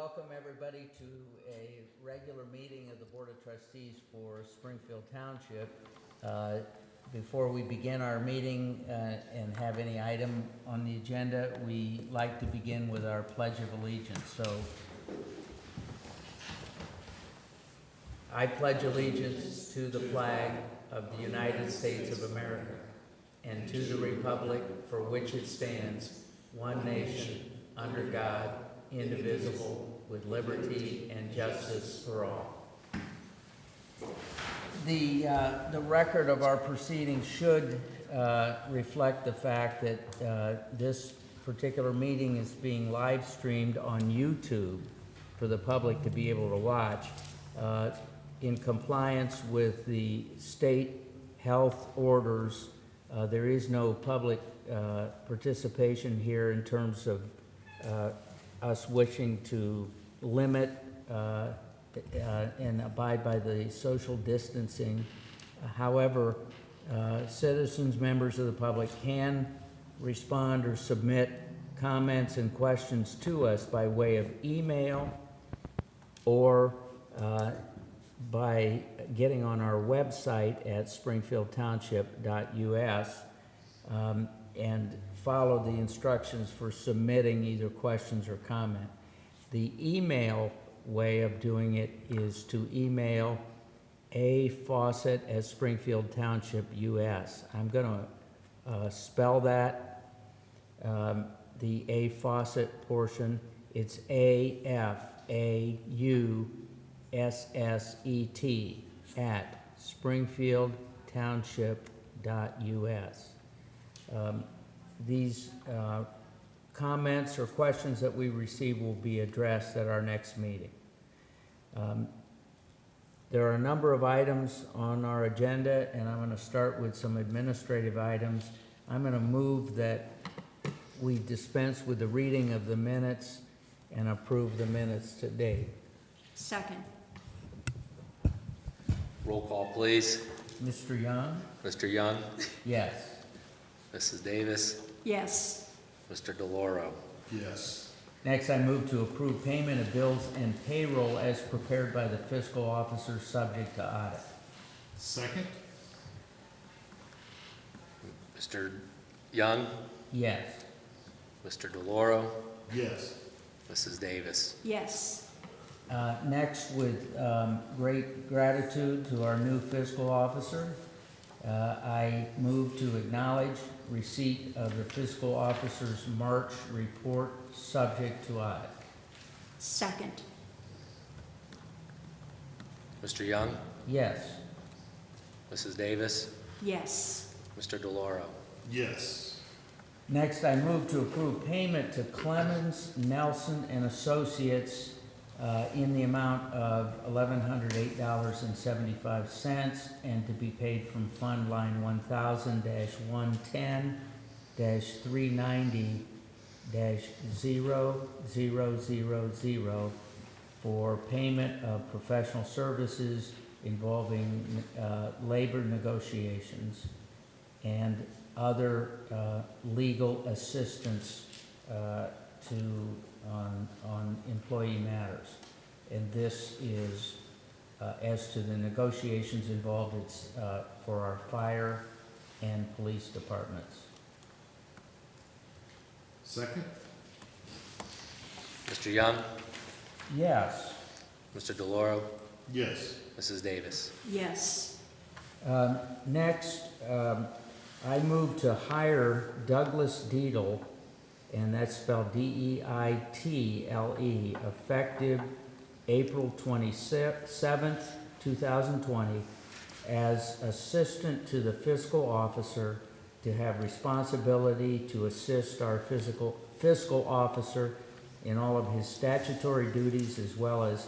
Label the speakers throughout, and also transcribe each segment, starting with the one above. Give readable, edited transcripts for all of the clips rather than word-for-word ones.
Speaker 1: welcome everybody to a regular meeting of the Board of Trustees for Springfield Township. Before we begin our meeting and have any item on the agenda, we like to begin with our Pledge of Allegiance. So, I pledge allegiance to the flag of the United States of America and to the republic for which it stands, one nation, under God, indivisible, with liberty and justice for all. The record of our proceedings should reflect the fact that this particular meeting is being live streamed on YouTube for the public to be able to watch. In compliance with the state health orders, there is no public participation here in terms of us wishing to limit and abide by the social distancing. However, citizens, members of the public can respond or submit comments and questions to us by way of email or by getting on our website at springfieldtownship.us and follow the instructions for submitting either questions or comment. The email way of doing it is to email Fawcett@Springfield Township US. I'm going to spell that, the A Fawcett portion. It's AFAUSSET at springfieldtownship.us. These comments or questions that we receive will be addressed at our next meeting. There are a number of items on our agenda, and I'm going to start with some administrative items. I'm going to move that we dispense with the reading of the minutes and approve the minutes today.
Speaker 2: Second.
Speaker 3: Roll call, please.
Speaker 1: Mr. Young?
Speaker 3: Mr. Young?
Speaker 1: Yes.
Speaker 3: Mrs. Davis?
Speaker 2: Yes.
Speaker 3: Mr. DeLauro?
Speaker 4: Yes.
Speaker 1: Next, I move to approve payment of bills and payroll as prepared by the fiscal officer, subject to audit.
Speaker 4: Second?
Speaker 3: Mr. Young?
Speaker 1: Yes.
Speaker 3: Mr. DeLauro?
Speaker 4: Yes.
Speaker 3: Mrs. Davis?
Speaker 2: Yes.
Speaker 1: Next, with great gratitude to our new fiscal officer, I move to acknowledge receipt of the fiscal officer's March report, subject to audit.
Speaker 2: Second.
Speaker 3: Mr. Young?
Speaker 1: Yes.
Speaker 3: Mrs. Davis?
Speaker 2: Yes.
Speaker 3: Mr. DeLauro?
Speaker 4: Yes.
Speaker 1: Next, I move to approve payment to Clemens, Nelson, and Associates in the amount of $1,108.75 and to be paid from Fund Line 1000-110-390-0000 for payment of professional services involving labor negotiations and other legal assistance on employee matters. And this is, as to the negotiations involved, it's for our fire and police departments.
Speaker 4: Second?
Speaker 3: Mr. Young?
Speaker 1: Yes.
Speaker 3: Mr. DeLauro?
Speaker 4: Yes.
Speaker 3: Mrs. Davis?
Speaker 2: Yes.
Speaker 1: Next, I move to hire Douglas Deedle, and that's spelled D-E-I-T-L-E, effective April 27th, 2020, as assistant to the fiscal officer to have responsibility to assist our fiscal officer in all of his statutory duties, as well as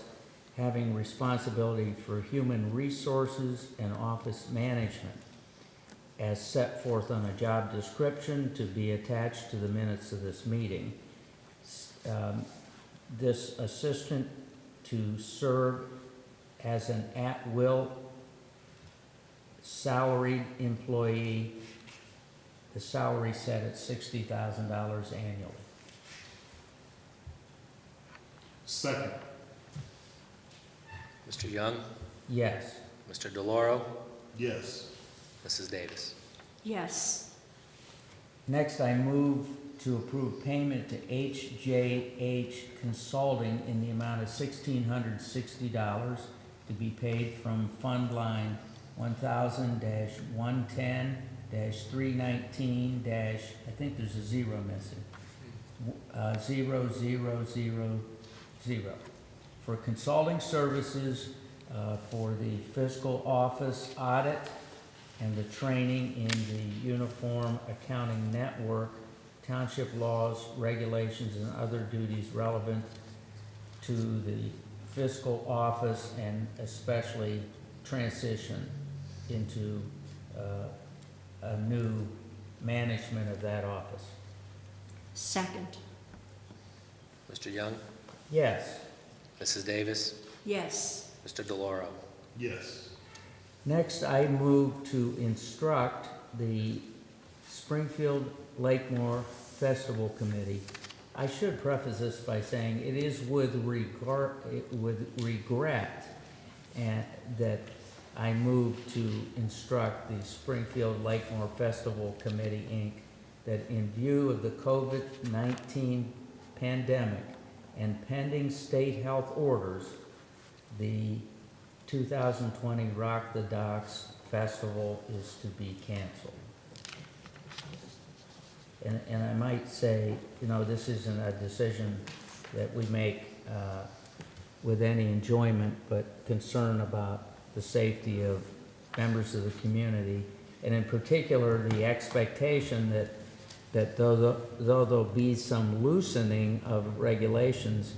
Speaker 1: having responsibility for human resources and office management, as set forth on a job description to be attached to the minutes of this meeting. This assistant to serve as an at-will salaried employee, the salary set at $60,000 annually.
Speaker 4: Second.
Speaker 3: Mr. Young,
Speaker 1: Yes.
Speaker 3: Mr. DeLauro,
Speaker 4: Yes.
Speaker 3: Mrs. Davis.
Speaker 2: yes,
Speaker 1: Next, I move to approve payment to HJH Consulting in the amount of $1,660 to be paid from Fund Line 1000-110-319- I think there's a zero missing. 0000 for consulting services for the fiscal office audit and the training in the Uniform Accounting Network, township laws, regulations, and other duties relevant to the fiscal office, and especially transition into a new management of that office.
Speaker 2: second,
Speaker 3: Mr. Young,
Speaker 1: Yes.
Speaker 3: Mrs. Davis,
Speaker 2: yes,
Speaker 3: Mr. DeLauro.
Speaker 4: Yes.
Speaker 1: Next, I move to instruct the Springfield Lakemore Festival Committee. I should preface this by saying it is with regret and that I move to instruct the Springfield Lakemore Festival Committee, Inc., that in view of the COVID-19 pandemic and pending state health orders, the 2020 Rock the Docks Festival is to be canceled. And I might say, this isn't a decision that we make with any enjoyment, but concern about the safety of members of the community, and in particular, the expectation that though there'll be some loosening of regulations,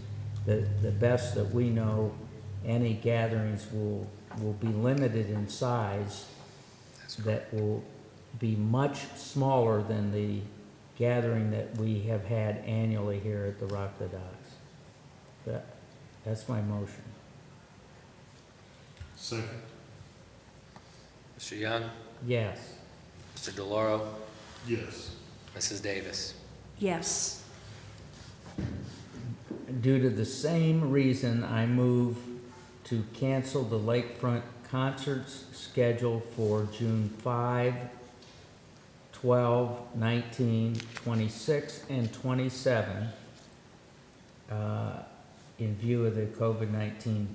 Speaker 1: the best that we know, any gatherings will be limited in size, that will be much smaller than the gathering that we have had annually here at the Rock the Docks. That's my motion.
Speaker 4: Second.
Speaker 3: Mr. Young,
Speaker 1: Yes.
Speaker 3: Mr. DeLauro,
Speaker 4: Yes.
Speaker 3: Mrs. Davis.
Speaker 2: yes,
Speaker 1: Due to the same reason, I move to cancel the lakefront concerts scheduled for June 5, 12, 19, 26, and 27 in view of the COVID-19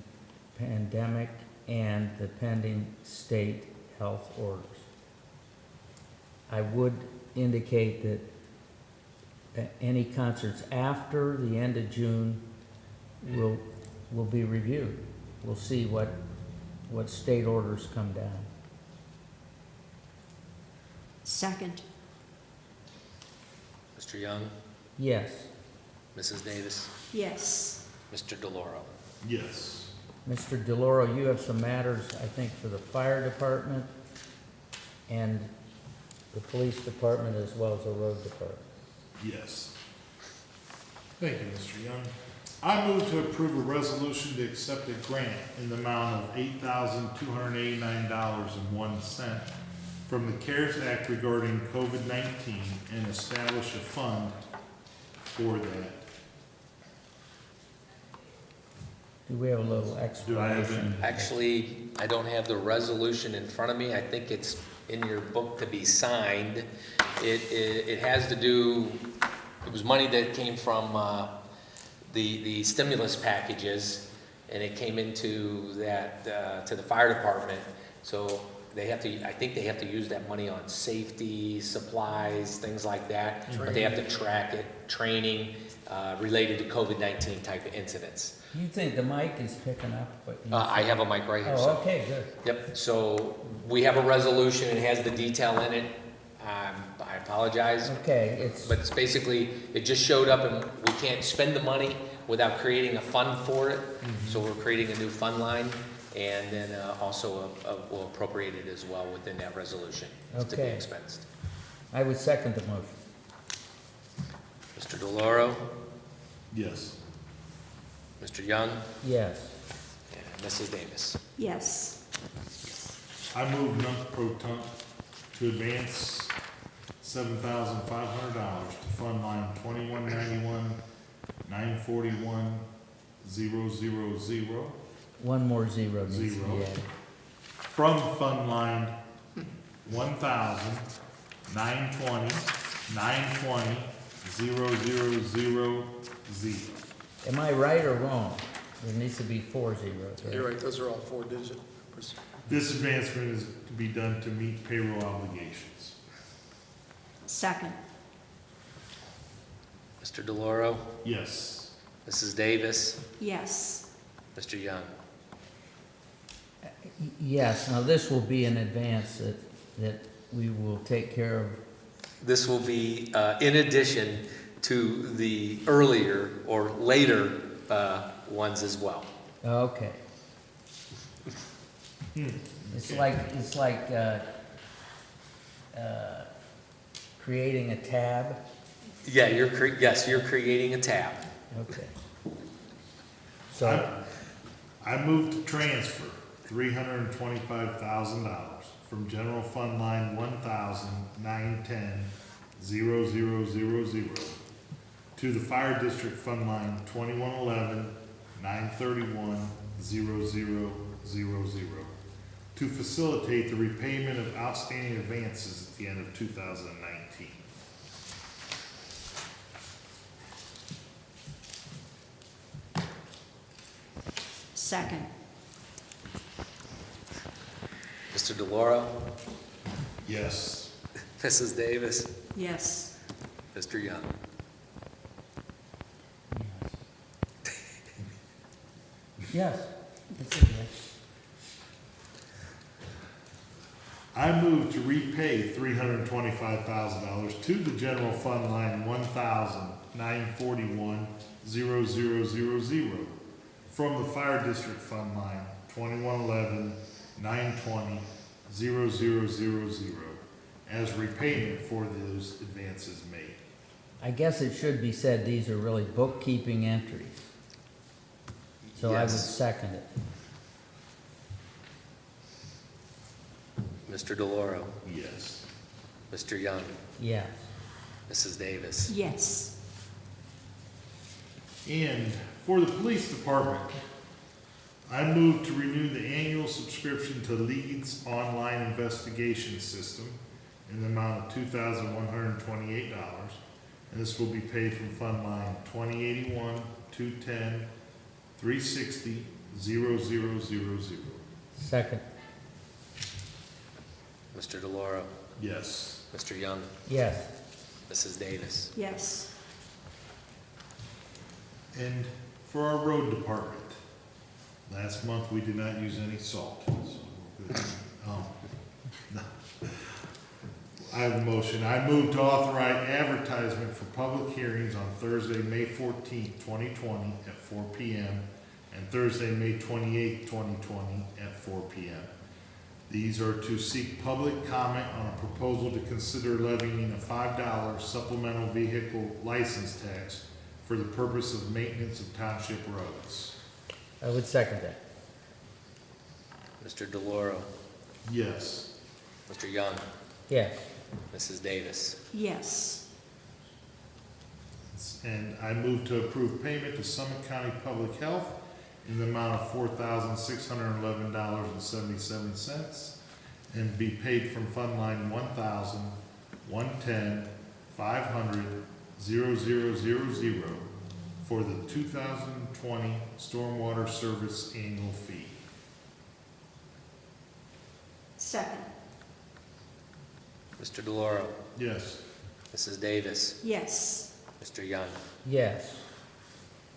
Speaker 1: pandemic and the pending state health orders. I would indicate that any concerts after the end of June will be reviewed. We'll see what state orders come down.
Speaker 2: second,
Speaker 3: Mr. Young,
Speaker 1: Yes.
Speaker 3: Mrs. Davis,
Speaker 2: yes,
Speaker 3: Mr. DeLauro.
Speaker 4: Yes.
Speaker 1: Mr. DeLauro, you have some matters, I think, for the fire department and the police department as well as the road department.
Speaker 4: Yes. Thank you, Mr. Young. I move to approve a resolution to accept a grant in the amount of $8,289.01 from the CARES Act regarding COVID-19 and establish a fund for that.
Speaker 1: Do we have a little
Speaker 4: Do I have
Speaker 1: explanation?
Speaker 3: Actually, I don't have the resolution in front of me. I think it's in your book to be signed. It has to do, it was money that came from the stimulus packages, and it came into that, to the fire department. So they have to, I think they have to use that money on safety, supplies, things like that. But they have to track it, training related to COVID-19 type of incidents.
Speaker 1: You think the mic is picking up what you
Speaker 3: I have a mic right here.
Speaker 1: Oh,
Speaker 3: so-
Speaker 1: okay, good.
Speaker 3: Yep, so we have a resolution, it has the detail in it. I apologize,
Speaker 1: Okay,
Speaker 3: but it's basically, it just showed up and we can't spend the money without creating a fund for it. So we're creating a new fund line, and then also we'll appropriate it as well within that resolution to be
Speaker 1: Okay.
Speaker 3: expensed.
Speaker 1: I would second the motion.
Speaker 3: Mr. DeLauro,
Speaker 4: Yes.
Speaker 3: Mr. Young,
Speaker 1: Yes.
Speaker 3: and Mrs. Davis.
Speaker 2: yes,
Speaker 4: I move nunc pro tunc to advance $7,500 to fund line 2191 941
Speaker 1: One more zero needs to be
Speaker 4: Zero.
Speaker 1: added.
Speaker 4: from Fund Line 1,920,920,000.
Speaker 1: Am I right or wrong? There needs to be 4 zeros, right?
Speaker 5: You're right, those are all 4-digit.
Speaker 4: This advancement is to be done to meet payroll obligations.
Speaker 2: Second.
Speaker 3: Mr. DeLauro,
Speaker 4: Yes.
Speaker 3: Mrs. Davis,
Speaker 2: Yes.
Speaker 3: Mr. Young.
Speaker 1: Yes, now this will be an advance that we will take care of.
Speaker 3: This will be in addition to the earlier or later ones as well.
Speaker 1: Okay. It's like creating a tab.
Speaker 3: Yeah, you're creating a tab.
Speaker 1: Okay. So,
Speaker 4: I move to transfer $325,000 from general fund line 1,910,000 to the fire district fund line 2111-931-0000 to facilitate the repayment of outstanding advances at the end of 2019.
Speaker 2: Second.
Speaker 3: Mr. DeLauro,
Speaker 4: Yes.
Speaker 3: Mrs. Davis,
Speaker 2: Yes.
Speaker 3: Mr. Young.
Speaker 1: yes. It's a yes.
Speaker 4: I move to repay $325,000 to the general fund line 1,941,0000 from the fire district fund line 2111-920-0000 as repayment for those advances made.
Speaker 1: I guess it should be said these are really bookkeeping entries. So I would
Speaker 3: Yes.
Speaker 1: second it.
Speaker 3: Mr. DeLauro,
Speaker 4: Yes.
Speaker 3: Mr. Young,
Speaker 1: Yes.
Speaker 3: Mrs. Davis.
Speaker 2: Yes.
Speaker 4: And for the police department, I move to renew the annual subscription to Leeds Online Investigation System in the amount of $2,128, and this will be paid from Fund Line 2081-210-360-0000.
Speaker 1: Second.
Speaker 3: Mr. DeLauro,
Speaker 4: Yes.
Speaker 3: Mr. Young,
Speaker 1: Yes.
Speaker 3: Mrs. Davis.
Speaker 2: Yes.
Speaker 4: And for our road department, last month we did not use any salt, so we're good. No. I have a motion. I move to authorize advertisement for public hearings on Thursday, May 14th, 2020 at 4 p.m. and Thursday, May 28th, 2020 at 4 p.m. These are to seek public comment on a proposal to consider levying a $5 supplemental vehicle license tax for the purpose of maintenance of township roads.
Speaker 1: I would second that.
Speaker 3: Mr. DeLauro,
Speaker 4: Yes.
Speaker 3: Mr. Young,
Speaker 1: Yes.
Speaker 3: Mrs. Davis.
Speaker 2: Yes.
Speaker 4: And I move to approve payment to Summit County Public Health in the amount of $4,611.77 and be paid from Fund Line 1,110-500-0000 for the 2020 Stormwater Service Annual Fee.
Speaker 2: Second.
Speaker 3: Mr. DeLauro,
Speaker 4: Yes.
Speaker 3: Mrs. Davis,
Speaker 2: Yes.
Speaker 3: Mr. Young.
Speaker 1: Yes.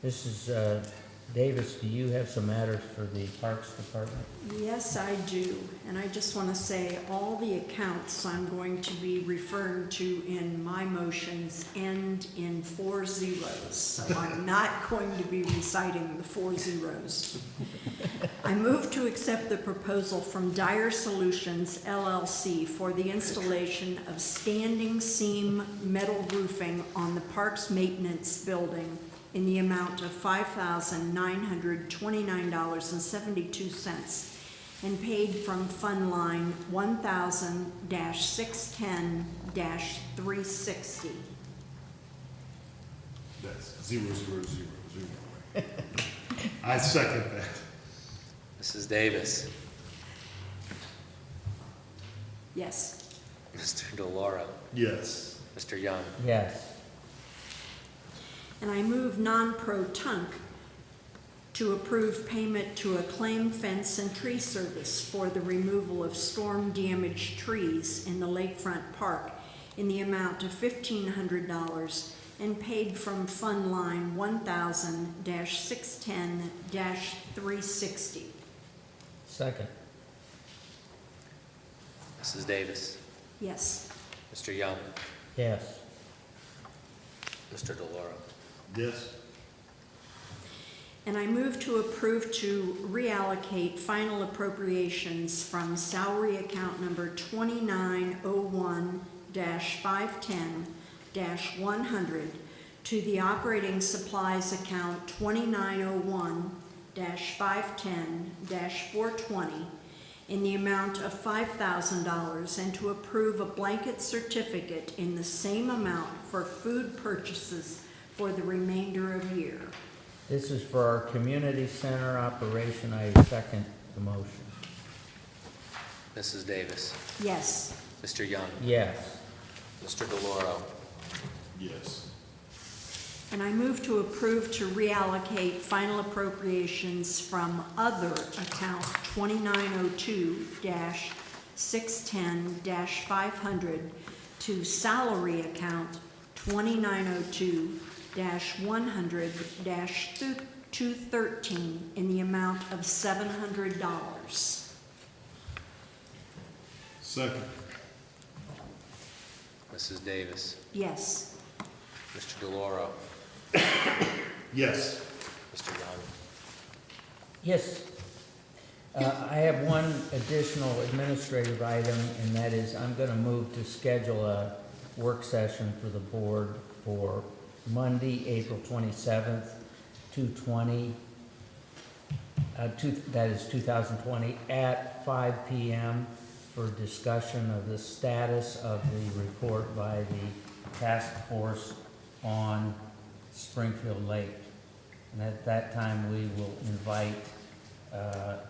Speaker 1: Mrs. Davis, do you have some matters for the Parks Department?
Speaker 2: Yes, I do. And I just want to say all the accounts I'm going to be referring to in my motions end in 4 zeros. So I'm not going to be reciting the 4 zeros. I move to accept the proposal from Dyer Solutions LLC for the installation of standing seam metal roofing on the Parks Maintenance Building in the amount of $5,929.72 and paid from Fund Line 1000-610-360.
Speaker 4: That's 0000. I second that.
Speaker 3: Mrs. Davis,
Speaker 2: Yes.
Speaker 3: Mr. DeLauro,
Speaker 4: Yes.
Speaker 3: Mr. Young,
Speaker 1: Yes.
Speaker 2: And I move non-pro tunc to approve payment to Acclaim Fence and Tree Service for the removal of storm-damaged trees in the Lakefront Park in the amount of $1,500 and paid from Fund Line 1000-610-360.
Speaker 1: Second.
Speaker 3: Mrs. Davis,
Speaker 2: Yes.
Speaker 3: Mr. Young,
Speaker 1: Yes.
Speaker 3: Mr. DeLauro,
Speaker 4: Yes.
Speaker 2: And I move to approve to reallocate final appropriations from salary account number 2901-510-100 to the operating supplies account 2901-510-420 in the amount of $5,000 and to approve a blanket certificate in the same amount for food purchases for the remainder of year.
Speaker 1: This is for our community center operation. I second the motion.
Speaker 3: Mrs. Davis,
Speaker 2: Yes.
Speaker 3: Mr. Young,
Speaker 1: Yes.
Speaker 3: Mr. DeLauro,
Speaker 4: Yes.
Speaker 2: And I move to approve to reallocate final appropriations from other account 2902-610-500 to salary account 2902-100-213 in the amount of $700.
Speaker 4: Second.
Speaker 3: Mrs. Davis,
Speaker 2: Yes.
Speaker 3: Mr. DeLauro,
Speaker 4: Yes.
Speaker 3: Mr. Young,
Speaker 1: Yes. I have one additional administrative item, and that is I'm going to move to schedule a work session for the board for Monday, April 27th, 2020, that is 2020, at 5 p.m. for discussion of the status of the report by the task force on Springfield Lake. And at that time, we will invite the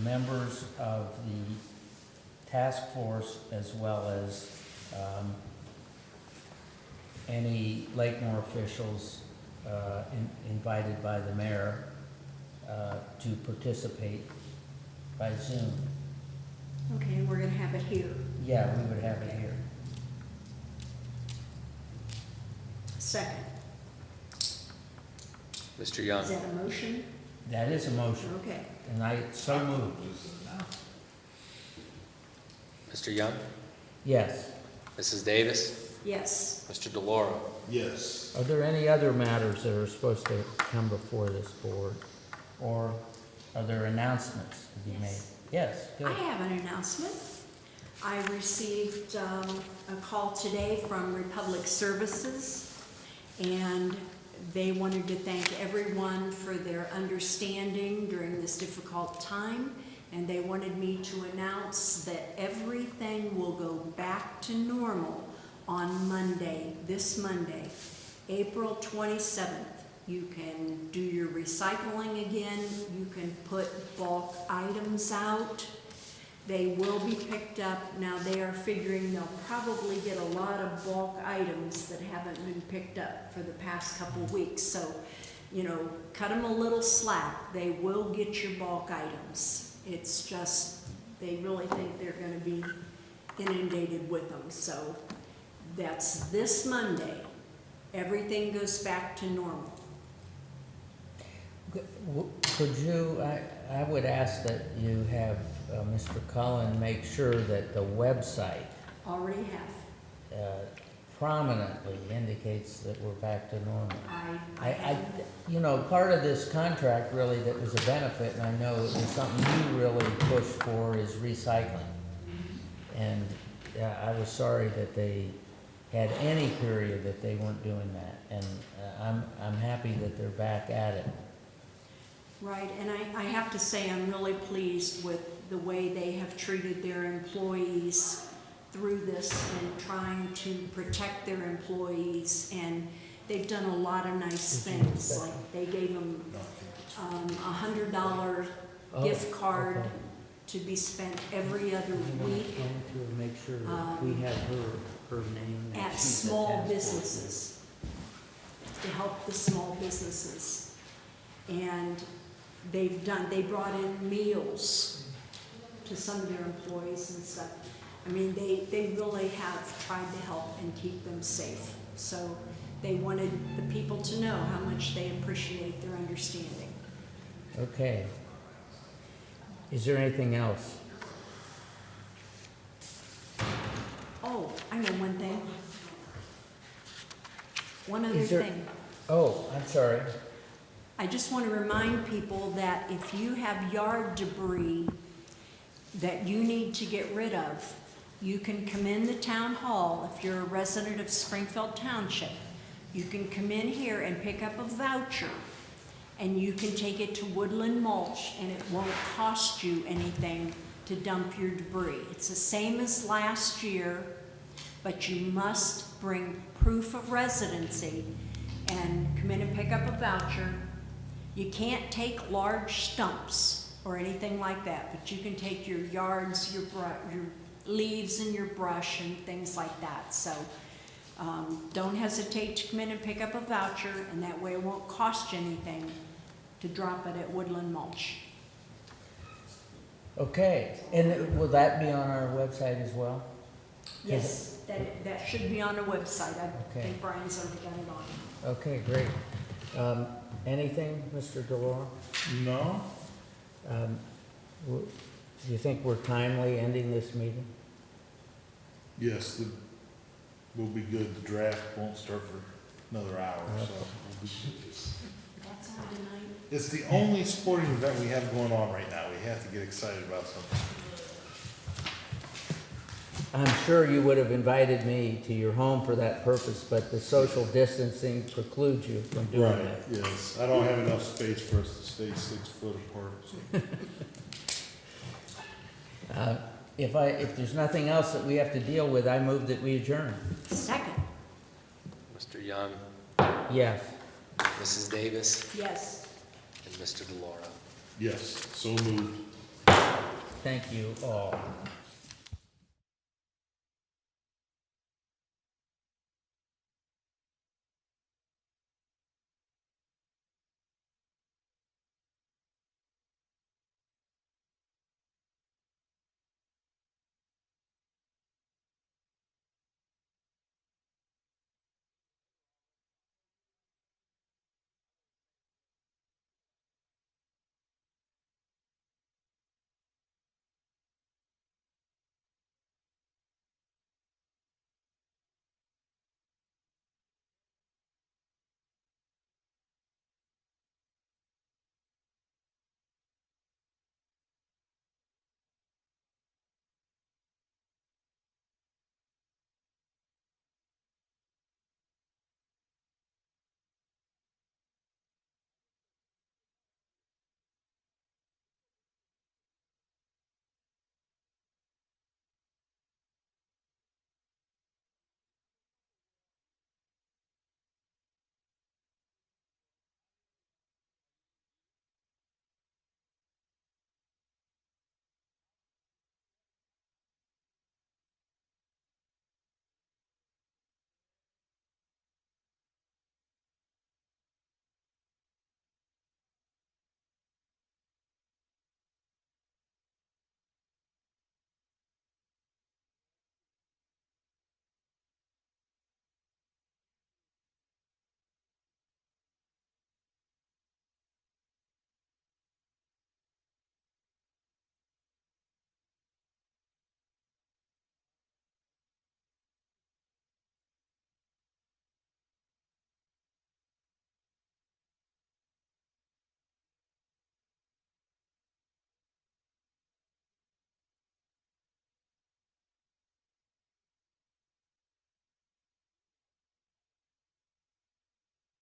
Speaker 1: members of the task force as well as any Lakemore officials invited by the mayor to participate by Zoom.
Speaker 2: Okay, we're gonna have it here.
Speaker 1: Yeah, we would have it here.
Speaker 2: Second.
Speaker 3: Mr. Young,
Speaker 2: Is that a motion?
Speaker 1: That is a motion,
Speaker 2: Okay.
Speaker 1: and I so move.
Speaker 3: Mr. Young,
Speaker 1: Yes.
Speaker 3: Mrs. Davis,
Speaker 2: Yes.
Speaker 3: Mr. DeLauro,
Speaker 4: Yes.
Speaker 1: Are there any other matters that are supposed to come before this board? Or are there announcements to be made? Yes,
Speaker 2: I
Speaker 1: good.
Speaker 2: have an announcement. I received a call today from Republic Services, and they wanted to thank everyone for their understanding during this difficult time, and they wanted me to announce that everything will go back to normal on Monday, this Monday, April 27th. You can do your recycling again. You can put bulk items out. They will be picked up. Now, they are figuring they'll probably get a lot of bulk items that haven't been picked up for the past couple weeks. So, you know, cut them a little slack. They will get your bulk items. It's just, they really think they're gonna be inundated with them. So that's this Monday. Everything goes back to normal.
Speaker 1: Could you, I would ask that you have Mr. Cullen make sure that the website
Speaker 2: Already have.
Speaker 1: prominently indicates that we're back to normal.
Speaker 2: I
Speaker 1: You know, part of this contract really that was a benefit, and I know it was something you really pushed for, is recycling. And I was sorry that they had any period that they weren't doing that, and I'm happy that they're back at it.
Speaker 2: Right, and I have to say, I'm really pleased with the way they have treated their employees through this and trying to protect their employees. And, they've done a lot of nice
Speaker 1: Did you
Speaker 2: things,
Speaker 1: expect
Speaker 2: like they gave them
Speaker 4: No, I think it's-
Speaker 2: $100
Speaker 1: Oh,
Speaker 2: gift card
Speaker 1: okay.
Speaker 2: to be spent every other
Speaker 1: I'm going
Speaker 2: week
Speaker 1: to make sure that we have her name. and
Speaker 2: at
Speaker 1: she's the
Speaker 2: small
Speaker 1: task force.
Speaker 2: businesses, to help the small businesses. And they brought in meals to some of their employees and stuff. I mean, they really have tried to help and keep them safe. So they wanted the people to know how much they appreciate their understanding.
Speaker 1: Okay. Is there anything else?
Speaker 2: Oh, I know one thing. One other
Speaker 1: Is there-
Speaker 2: thing.
Speaker 1: Oh, I'm sorry.
Speaker 2: I just want to remind people that if you have yard debris that you need to get rid of, you can come in the town hall if you're a resident of Springfield Township. You can come in here and pick up a voucher, and you can take it to Woodland Mulch, and it won't cost you anything to dump your debris. It's the same as last year, but you must bring proof of residency and come in and pick up a voucher. You can't take large stumps or anything like that, but you can take your yards, your leaves and your brush and things like that. So don't hesitate to come in and pick up a voucher, and that way it won't cost you anything to drop it at Woodland Mulch.
Speaker 1: Okay, and will that be on our website as well?
Speaker 2: Yes, that should be on the website. I
Speaker 1: Okay.
Speaker 2: think Brian's already got it on.
Speaker 1: Okay, great. Anything, Mr. Delora?
Speaker 4: No?
Speaker 1: Do you think we're timely ending this meeting?
Speaker 4: Yes, we'll be good. The draft won't start for another hour, so. we'll be good.
Speaker 2: That's on tonight.
Speaker 4: It's the only sporting event we have going on right now. We have to get excited about something.
Speaker 1: I'm sure you would have invited me to your home for that purpose, but the social distancing precludes you from doing that.
Speaker 4: Yes. I don't have enough space for us to stay 6 foot apart, so.
Speaker 1: If there's nothing else that we have to deal with, I move that we adjourn.
Speaker 2: Second,
Speaker 3: Mr. Young,
Speaker 1: Yes.
Speaker 3: Mrs. Davis,
Speaker 2: yes.
Speaker 3: and Mr. Delora.
Speaker 4: Yes, so moved.
Speaker 1: Thank you all.